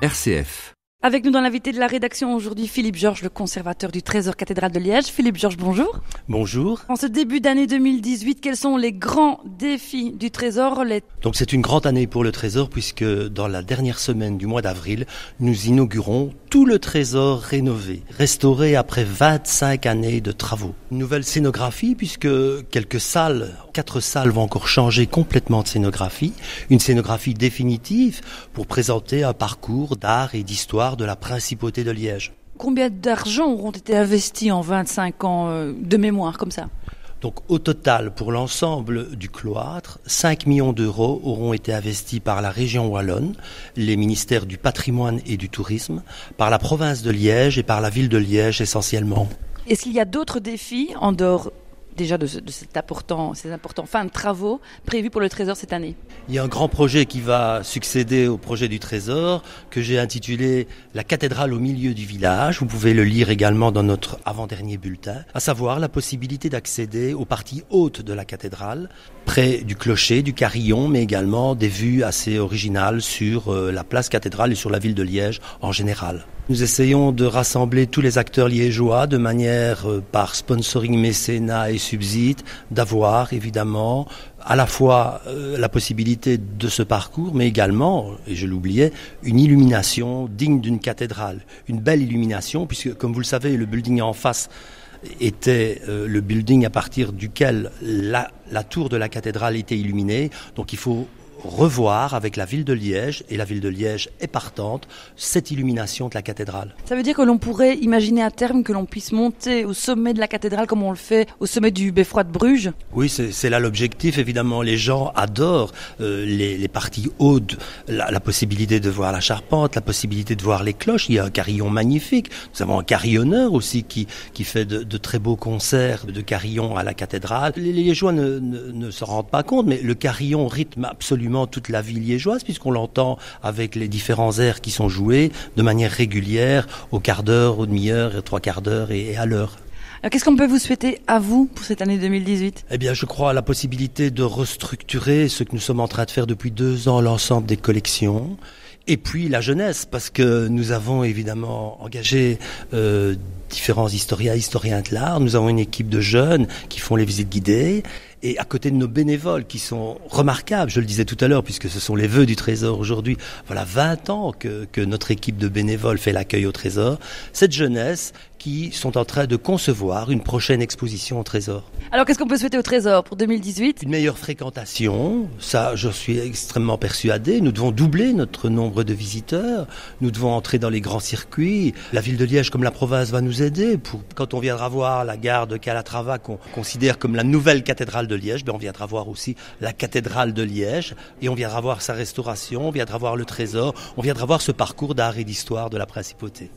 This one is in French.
RCF. Avec nous dans l'invité de la rédaction aujourd'hui, Philippe Georges, le conservateur du Trésor cathédral de Liège. Philippe Georges, bonjour. Bonjour. En ce début d'année 2018, quels sont les grands défis du Trésor ? Donc c'est une grande année pour le Trésor puisque dans la dernière semaine du mois d'avril, nous inaugurons tout le Trésor rénové, restauré après 25 années de travaux. Une nouvelle scénographie puisque quelques salles, 4 salles vont encore changer complètement de scénographie. Une scénographie définitive pour présenter un parcours d'art et d'histoire de la principauté de Liège. Combien d'argent auront été investis en 25 ans de mémoire comme ça ? Donc au total, pour l'ensemble du cloître, 5 millions d'euros auront été investis par la région wallonne, les ministères du patrimoine et du tourisme, par la province de Liège et par la ville de Liège essentiellement. Est-ce qu'il y a d'autres défis en dehors déjà de ces importants fins de travaux prévus pour le Trésor cette année? Il y a un grand projet qui va succéder au projet du Trésor que j'ai intitulé « La cathédrale au milieu du village ». Vous pouvez le lire également dans notre avant-dernier bulletin, à savoir la possibilité d'accéder aux parties hautes de la cathédrale, près du clocher, du carillon, mais également des vues assez originales sur la place cathédrale et sur la ville de Liège en général. Nous essayons de rassembler tous les acteurs liégeois de manière, par sponsoring, mécénat et subsides, d'avoir évidemment à la fois la possibilité de ce parcours, mais également, et je l'oubliais, une illumination digne d'une cathédrale. Une belle illumination, puisque comme vous le savez, le building en face était le building à partir duquel la tour de la cathédrale était illuminée. Donc il faut revoir avec la ville de Liège, et la ville de Liège est partante, cette illumination de la cathédrale. Ça veut dire que l'on pourrait imaginer à terme que l'on puisse monter au sommet de la cathédrale comme on le fait au sommet du beffroi de Bruges ? Oui, c'est là l'objectif. Évidemment, les gens adorent les parties hautes, la possibilité de voir la charpente, la possibilité de voir les cloches. Il y a un carillon magnifique. Nous avons un carillonneur aussi qui fait de très beaux concerts de carillons à la cathédrale. Les Liégeois ne se rendent pas compte, mais le carillon rythme absolument toute la ville liégeoise puisqu'on l'entend avec les différents airs qui sont joués de manière régulière, au quart d'heure, au demi-heure, aux 3/4 d'heure et à l'heure. Alors, qu'est-ce qu'on peut vous souhaiter à vous pour cette année 2018 ? Eh bien, je crois à la possibilité de restructurer ce que nous sommes en train de faire depuis 2 ans, l'ensemble des collections. Et puis la jeunesse, parce que nous avons évidemment engagé différents historiens de l'art. Nous avons une équipe de jeunes qui font les visites guidées. Et à côté de nos bénévoles qui sont remarquables, je le disais tout à l'heure, puisque ce sont les vœux du Trésor aujourd'hui, voilà 20 ans que notre équipe de bénévoles fait l'accueil au Trésor, cette jeunesse qui sont en train de concevoir une prochaine exposition au Trésor. Alors qu'est-ce qu'on peut souhaiter au Trésor pour 2018 ? Une meilleure fréquentation, ça je suis extrêmement persuadé. Nous devons doubler notre nombre de visiteurs, nous devons entrer dans les grands circuits. La ville de Liège comme la province va nous aider. Quand on viendra voir la gare de Calatrava qu'on considère comme la nouvelle cathédrale de Liège, on viendra voir aussi la cathédrale de Liège et on viendra voir sa restauration, on viendra voir le Trésor, on viendra voir ce parcours d'art et d'histoire de la principauté.